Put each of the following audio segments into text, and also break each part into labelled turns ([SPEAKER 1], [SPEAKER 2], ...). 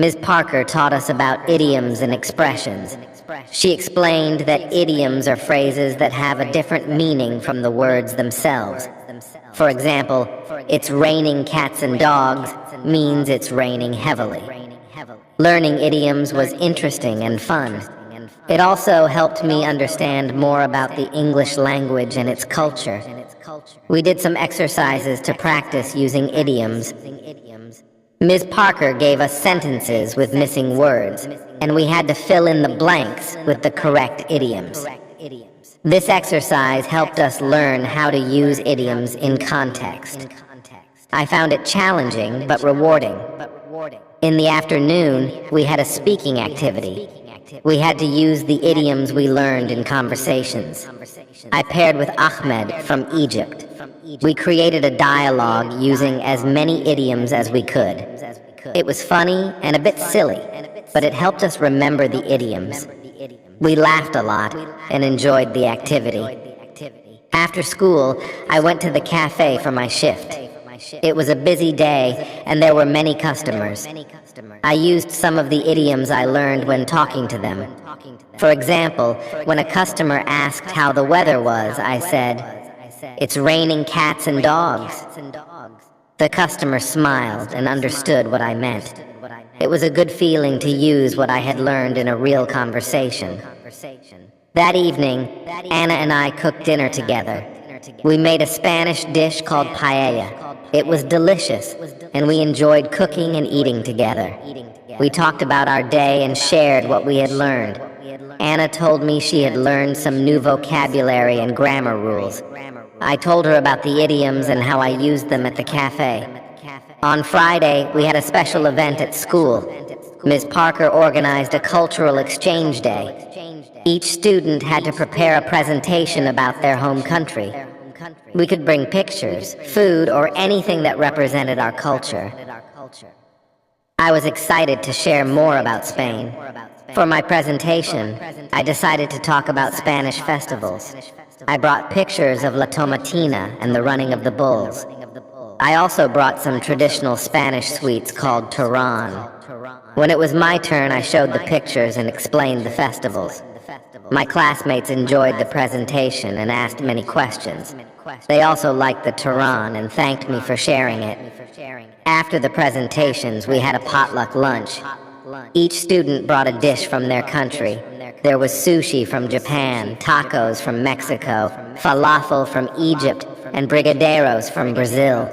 [SPEAKER 1] Ms. Parker taught us about idioms and expressions. She explained that idioms are phrases that have a different meaning from the words themselves. For example, "It's raining cats and dogs" means it's raining heavily. Learning idioms was interesting and fun. It also helped me understand more about the English language and its culture. We did some exercises to practice using idioms. Ms. Parker gave us sentences with missing words, and we had to fill in the blanks with the correct idioms. This exercise helped us learn how to use idioms in context. I found it challenging but rewarding. In the afternoon, we had a speaking activity. We had to use the idioms we learned in conversations. I paired with Ahmed from Egypt. We created a dialogue using as many idioms as we could. It was funny and a bit silly, but it helped us remember the idioms. We laughed a lot and enjoyed the activity. After school, I went to the cafe for my shift. It was a busy day, and there were many customers. I used some of the idioms I learned when talking to them. For example, when a customer asked how the weather was, I said, "It's raining cats and dogs." The customer smiled and understood what I meant. It was a good feeling to use what I had learned in a real conversation. That evening, Anna and I cooked dinner together. We made a Spanish dish called paella. It was delicious, and we enjoyed cooking and eating together. We talked about our day and shared what we had learned. Anna told me she had learned some new vocabulary and grammar rules. I told her about the idioms and how I used them at the cafe. On Friday, we had a special event at school. Ms. Parker organized a cultural exchange day. Each student had to prepare a presentation about their home country. We could bring pictures, food, or anything that represented our culture. I was excited to share more about Spain. For my presentation, I decided to talk about Spanish festivals. I brought pictures of La Tomatina and the running of the bulls. I also brought some traditional Spanish sweets called turon. When it was my turn, I showed the pictures and explained the festivals. My classmates enjoyed the presentation and asked many questions. They also liked the turon and thanked me for sharing it. After the presentations, we had a potluck lunch. Each student brought a dish from their country. There was sushi from Japan, tacos from Mexico, falafel from Egypt, and brigadeiros from Brazil.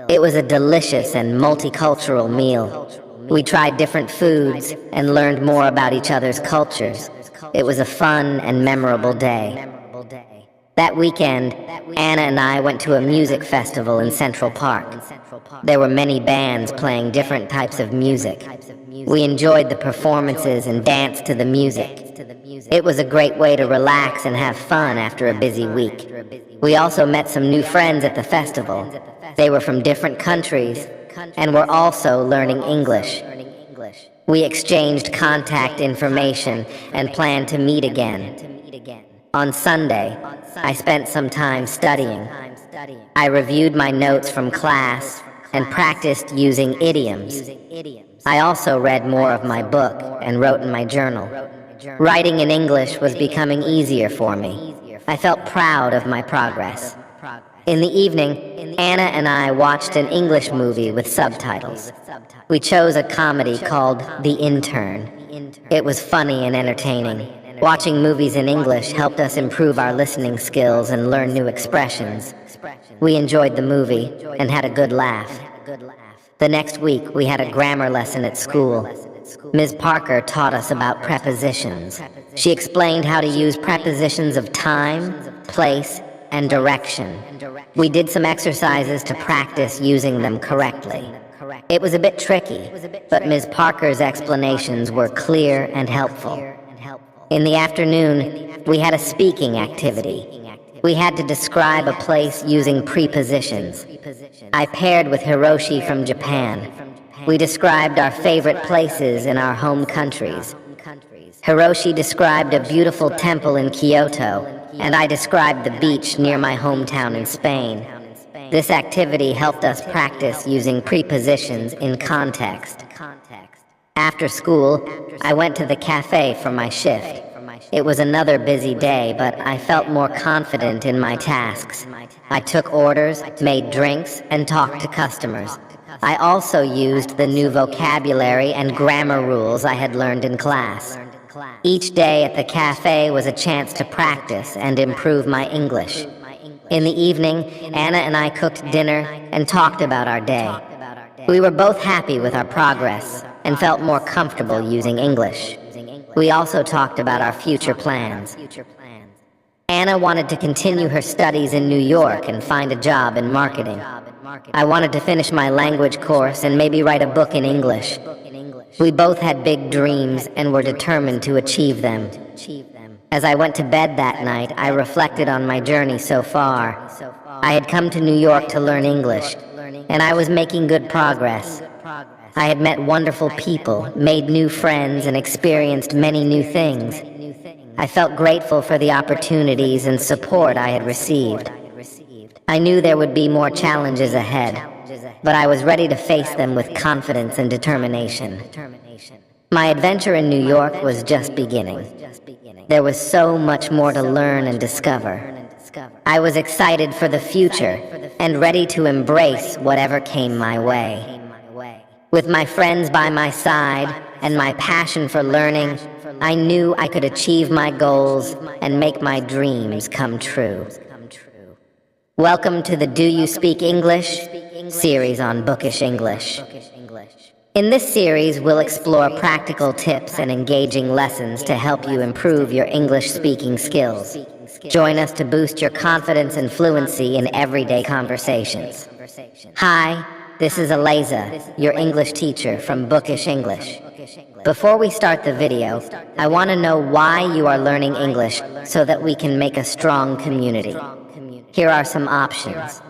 [SPEAKER 1] It was a delicious and multicultural meal. We tried different foods and learned more about each other's cultures. It was a fun and memorable day. That weekend, Anna and I went to a music festival in Central Park. There were many bands playing different types of music. We enjoyed the performances and danced to the music. It was a great way to relax and have fun after a busy week. We also met some new friends at the festival. They were from different countries and were also learning English. We exchanged contact information and planned to meet again. On Sunday, I spent some time studying. I reviewed my notes from class and practiced using idioms. I also read more of my book and wrote in my journal. Writing in English was becoming easier for me. I felt proud of my progress. In the evening, Anna and I watched an English movie with subtitles. We chose a comedy called The Intern. It was funny and entertaining. Watching movies in English helped us improve our listening skills and learn new expressions. We enjoyed the movie and had a good laugh. The next week, we had a grammar lesson at school. Ms. Parker taught us about prepositions. She explained how to use prepositions of time, place, and direction. We did some exercises to practice using them correctly. It was a bit tricky, but Ms. Parker's explanations were clear and helpful. In the afternoon, we had a speaking activity. We had to describe a place using prepositions. I paired with Hiroshi from Japan. We described our favorite places in our home countries. Hiroshi described a beautiful temple in Kyoto, and I described the beach near my hometown in Spain. This activity helped us practice using prepositions in context. After school, I went to the cafe for my shift. It was another busy day, but I felt more confident in my tasks. I took orders, made drinks, and talked to customers. I also used the new vocabulary and grammar rules I had learned in class. Each day at the cafe was a chance to practice and improve my English. In the evening, Anna and I cooked dinner and talked about our day. We were both happy with our progress and felt more comfortable using English. We also talked about our future plans. Anna wanted to continue her studies in New York and find a job in marketing. I wanted to finish my language course and maybe write a book in English. We both had big dreams and were determined to achieve them. As I went to bed that night, I reflected on my journey so far. I had come to New York to learn English, and I was making good progress. I had met wonderful people, made new friends, and experienced many new things. I felt grateful for the opportunities and support I had received. I knew there would be more challenges ahead, but I was ready to face them with confidence and determination. My adventure in New York was just beginning. There was so much more to learn and discover. I was excited for the future and ready to embrace whatever came my way. With my friends by my side and my passion for learning, I knew I could achieve my goals and make my dreams come true. Welcome to the Do You Speak English series on Bookish English. In this series, we'll explore practical tips and engaging lessons to help you improve your English speaking skills. Join us to boost your confidence and fluency in everyday conversations. Hi, this is Eliza, your English teacher from Bookish English. Before we start the video, I want to know why you are learning English so that we can make a strong community. Here are some options.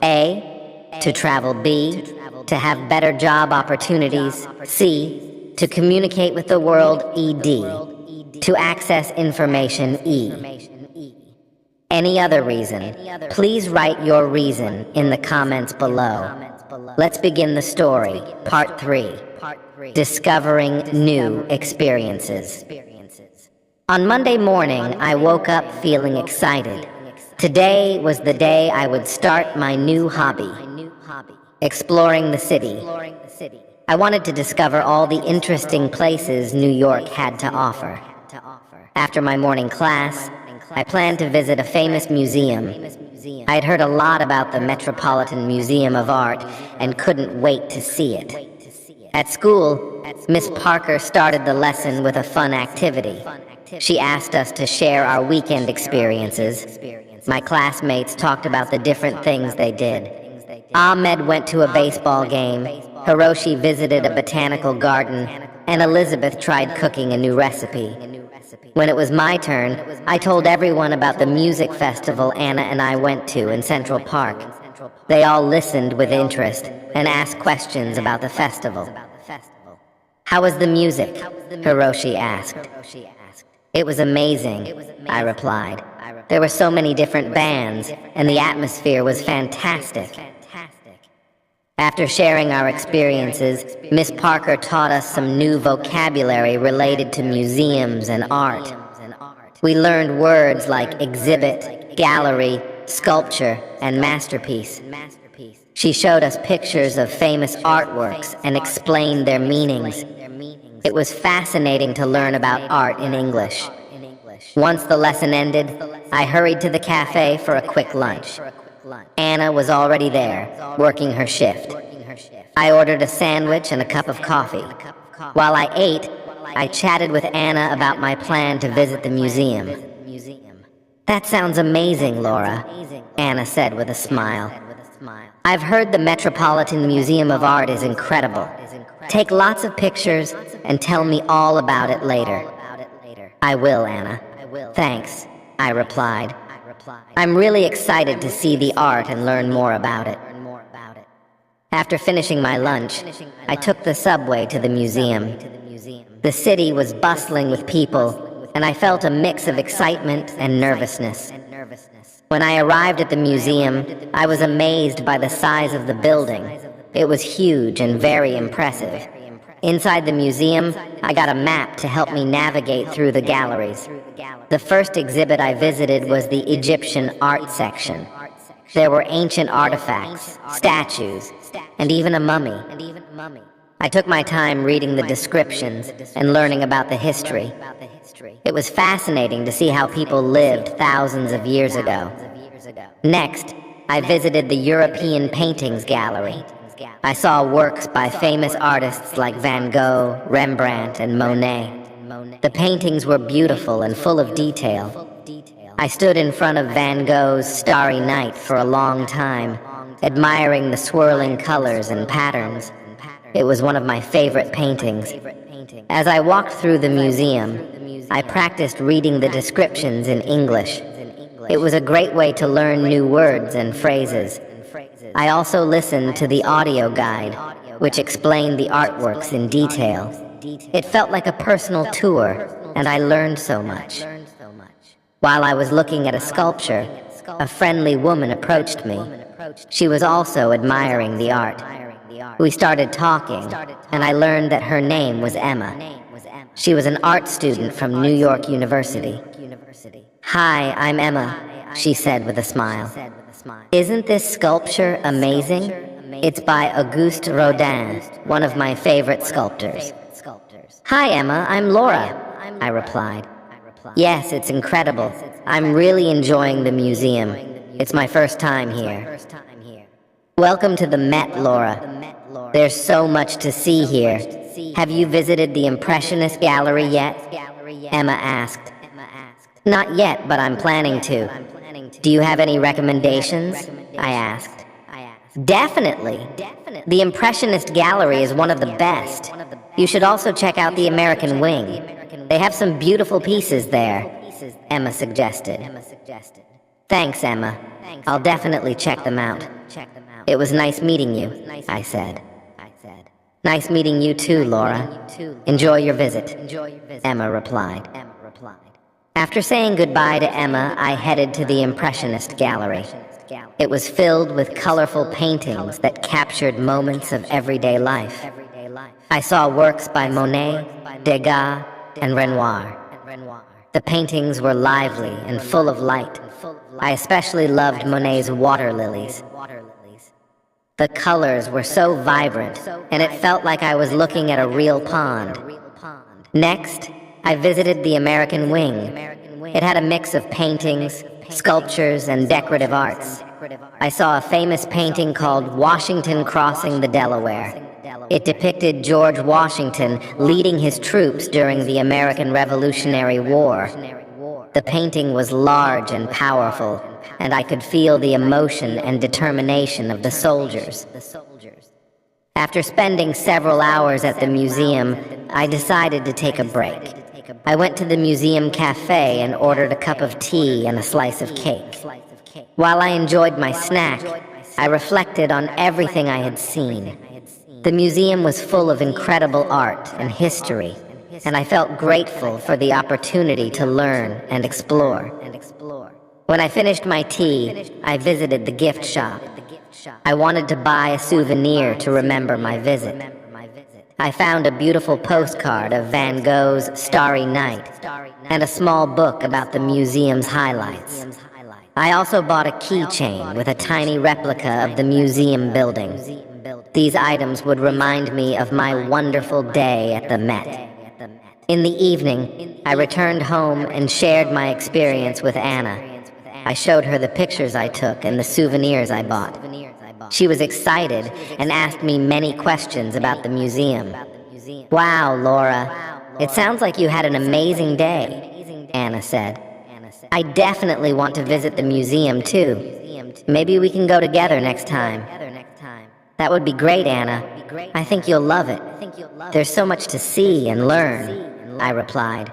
[SPEAKER 1] A, to travel. B, to have better job opportunities. C, to communicate with the world. ED, to access information. E. Any other reason? Please write your reason in the comments below. Let's begin the story, Part 3, Discovering New Experiences. On Monday morning, I woke up feeling excited. Today was the day I would start my new hobby, exploring the city. I wanted to discover all the interesting places New York had to offer. After my morning class, I planned to visit a famous museum. I'd heard a lot about the Metropolitan Museum of Art and couldn't wait to see it. At school, Miss Parker started the lesson with a fun activity. She asked us to share our weekend experiences. My classmates talked about the different things they did. Ahmed went to a baseball game, Hiroshi visited a botanical garden, and Elizabeth tried cooking a new recipe. When it was my turn, I told everyone about the music festival Anna and I went to in Central Park. They all listened with interest and asked questions about the festival. How was the music? Hiroshi asked. It was amazing, I replied. There were so many different bands, and the atmosphere was fantastic. After sharing our experiences, Miss Parker taught us some new vocabulary related to museums and art. We learned words like exhibit, gallery, sculpture, and masterpiece. She showed us pictures of famous artworks and explained their meanings. It was fascinating to learn about art in English. Once the lesson ended, I hurried to the cafe for a quick lunch. Anna was already there, working her shift. I ordered a sandwich and a cup of coffee. While I ate, I chatted with Anna about my plan to visit the museum. That sounds amazing, Laura, Anna said with a smile. I've heard the Metropolitan Museum of Art is incredible. Take lots of pictures and tell me all about it later. I will, Anna. Thanks, I replied. I'm really excited to see the art and learn more about it. After finishing my lunch, I took the subway to the museum. The city was bustling with people, and I felt a mix of excitement and nervousness. When I arrived at the museum, I was amazed by the size of the building. It was huge and very impressive. Inside the museum, I got a map to help me navigate through the galleries. The first exhibit I visited was the Egyptian art section. There were ancient artifacts, statues, and even a mummy. I took my time reading the descriptions and learning about the history. It was fascinating to see how people lived thousands of years ago. Next, I visited the European Paintings Gallery. I saw works by famous artists like Van Gogh, Rembrandt, and Monet. The paintings were beautiful and full of detail. I stood in front of Van Gogh's Starry Night for a long time, admiring the swirling colors and patterns. It was one of my favorite paintings. As I walked through the museum, I practiced reading the descriptions in English. It was a great way to learn new words and phrases. I also listened to the audio guide, which explained the artworks in detail. It felt like a personal tour, and I learned so much. While I was looking at a sculpture, a friendly woman approached me. She was also admiring the art. We started talking, and I learned that her name was Emma. She was an art student from New York University. "Hi, I'm Emma," she said with a smile. "Isn't this sculpture amazing? It's by Auguste Rodin, one of my favorite sculptors." "Hi, Emma, I'm Laura," I replied. "Yes, it's incredible. I'm really enjoying the museum. It's my first time here." "Welcome to the Met, Laura. There's so much to see here. Have you visited the Impressionist Gallery yet?" Emma asked. "Not yet, but I'm planning to." "Do you have any recommendations?" I asked. "Definitely. The Impressionist Gallery is one of the best. You should also check out the American Wing. They have some beautiful pieces there," Emma suggested. "Thanks, Emma. I'll definitely check them out." "It was nice meeting you," I said. "Nice meeting you too, Laura. Enjoy your visit," Emma replied. After saying goodbye to Emma, I headed to the Impressionist Gallery. It was filled with colorful paintings that captured moments of everyday life. I saw works by Monet, Degas, and Renoir. The paintings were lively and full of light. I especially loved Monet's water lilies. The colors were so vibrant, and it felt like I was looking at a real pond. Next, I visited the American Wing. It had a mix of paintings, sculptures, and decorative arts. I saw a famous painting called Washington Crossing the Delaware. It depicted George Washington leading his troops during the American Revolutionary War. The painting was large and powerful, and I could feel the emotion and determination of the soldiers. After spending several hours at the museum, I decided to take a break. I went to the museum cafe and ordered a cup of tea and a slice of cake. While I enjoyed my snack, I reflected on everything I had seen. The museum was full of incredible art and history, and I felt grateful for the opportunity to learn and explore. When I finished my tea, I visited the gift shop. I wanted to buy a souvenir to remember my visit. I found a beautiful postcard of Van Gogh's Starry Night and a small book about the museum's highlights. I also bought a keychain with a tiny replica of the museum building. These items would remind me of my wonderful day at the Met. In the evening, I returned home and shared my experience with Anna. I showed her the pictures I took and the souvenirs I bought. She was excited and asked me many questions about the museum. "Wow, Laura, it sounds like you had an amazing day," Anna said. "I definitely want to visit the museum too. Maybe we can go together next time." "That would be great, Anna. I think you'll love it. There's so much to see and learn," I replied.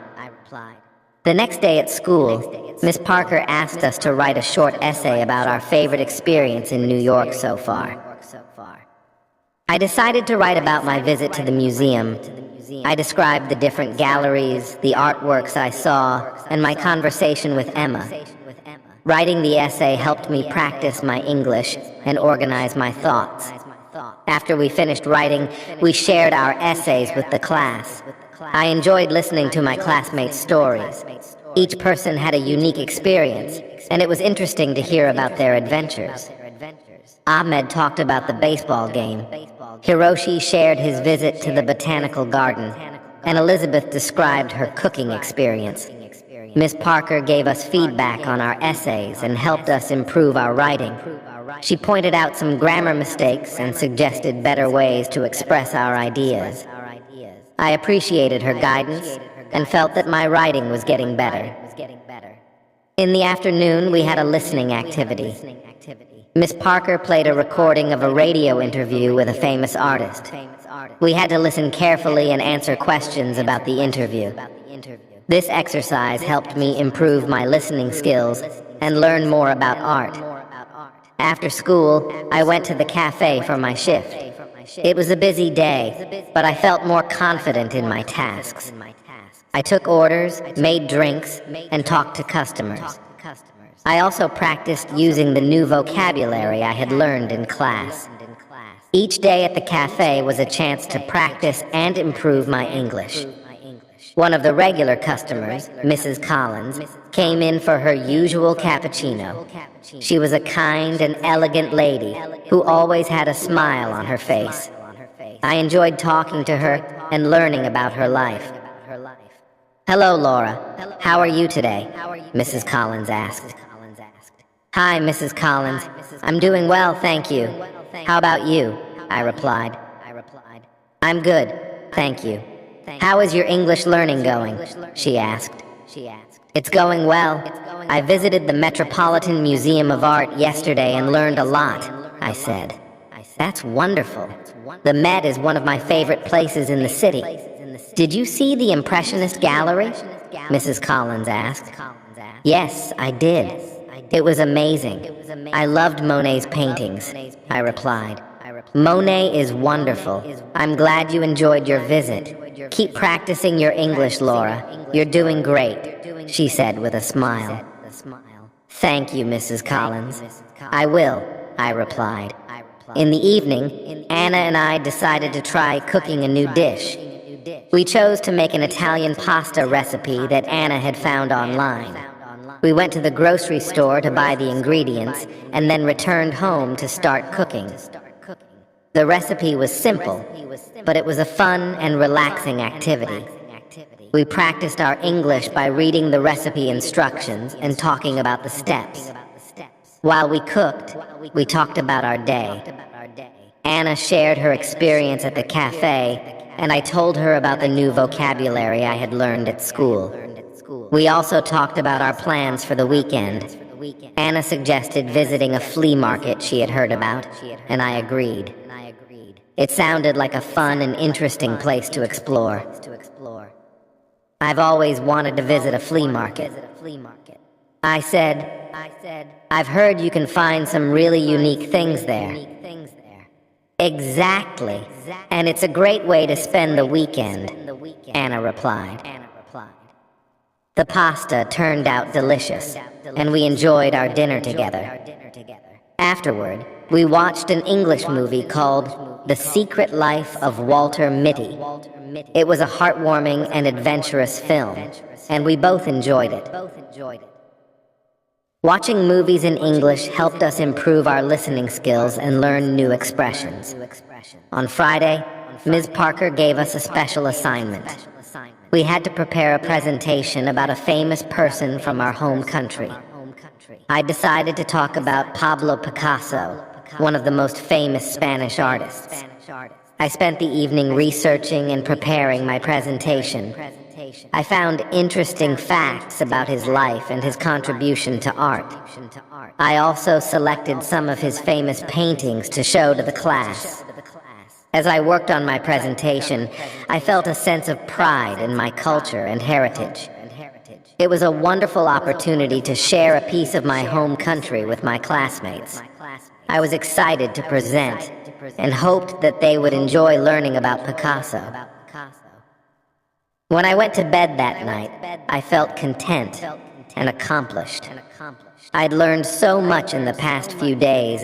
[SPEAKER 1] The next day at school, Miss Parker asked us to write a short essay about our favorite experience in New York so far. I decided to write about my visit to the museum. I described the different galleries, the artworks I saw, and my conversation with Emma. Writing the essay helped me practice my English and organize my thoughts. After we finished writing, we shared our essays with the class. I enjoyed listening to my classmates' stories. Each person had a unique experience, and it was interesting to hear about their adventures. Ahmed talked about the baseball game. Hiroshi shared his visit to the botanical garden, and Elizabeth described her cooking experience. Miss Parker gave us feedback on our essays and helped us improve our writing. She pointed out some grammar mistakes and suggested better ways to express our ideas. I appreciated her guidance and felt that my writing was getting better. In the afternoon, we had a listening activity. Miss Parker played a recording of a radio interview with a famous artist. We had to listen carefully and answer questions about the interview. This exercise helped me improve my listening skills and learn more about art. After school, I went to the cafe for my shift. It was a busy day, but I felt more confident in my tasks. I took orders, made drinks, and talked to customers. I also practiced using the new vocabulary I had learned in class. Each day at the cafe was a chance to practice and improve my English. One of the regular customers, Mrs. Collins, came in for her usual cappuccino. She was a kind and elegant lady who always had a smile on her face. I enjoyed talking to her and learning about her life. "Hello, Laura. How are you today?" Mrs. Collins asked. "Hi, Mrs. Collins. I'm doing well, thank you. How about you?" I replied. "I'm good, thank you." "How is your English learning going?" she asked. "It's going well. I visited the Metropolitan Museum of Art yesterday and learned a lot," I said. "That's wonderful. The Met is one of my favorite places in the city. Did you see the Impressionist gallery?" Mrs. Collins asked. "Yes, I did. It was amazing. I loved Monet's paintings," I replied. "Monet is wonderful. I'm glad you enjoyed your visit. Keep practicing your English, Laura. You're doing great," she said with a smile. "Thank you, Mrs. Collins. I will," I replied. In the evening, Anna and I decided to try cooking a new dish. We chose to make an Italian pasta recipe that Anna had found online. We went to the grocery store to buy the ingredients and then returned home to start cooking. The recipe was simple, but it was a fun and relaxing activity. We practiced our English by reading the recipe instructions and talking about the steps. While we cooked, we talked about our day. Anna shared her experience at the cafe, and I told her about the new vocabulary I had learned at school. We also talked about our plans for the weekend. Anna suggested visiting a flea market she had heard about, and I agreed. It sounded like a fun and interesting place to explore. I've always wanted to visit a flea market. I said, "I've heard you can find some really unique things there." "Exactly, and it's a great way to spend the weekend," Anna replied. The pasta turned out delicious, and we enjoyed our dinner together. Afterward, we watched an English movie called The Secret Life of Walter Mitty. It was a heartwarming and adventurous film, and we both enjoyed it. Watching movies in English helped us improve our listening skills and learn new expressions. On Friday, Ms. Parker gave us a special assignment. We had to prepare a presentation about a famous person from our home country. I decided to talk about Pablo Picasso, one of the most famous Spanish artists. I spent the evening researching and preparing my presentation. I found interesting facts about his life and his contribution to art. I also selected some of his famous paintings to show to the class. As I worked on my presentation, I felt a sense of pride in my culture and heritage. It was a wonderful opportunity to share a piece of my home country with my classmates. I was excited to present and hoped that they would enjoy learning about Picasso. When I went to bed that night, I felt content and accomplished. I'd learned so much in the past few days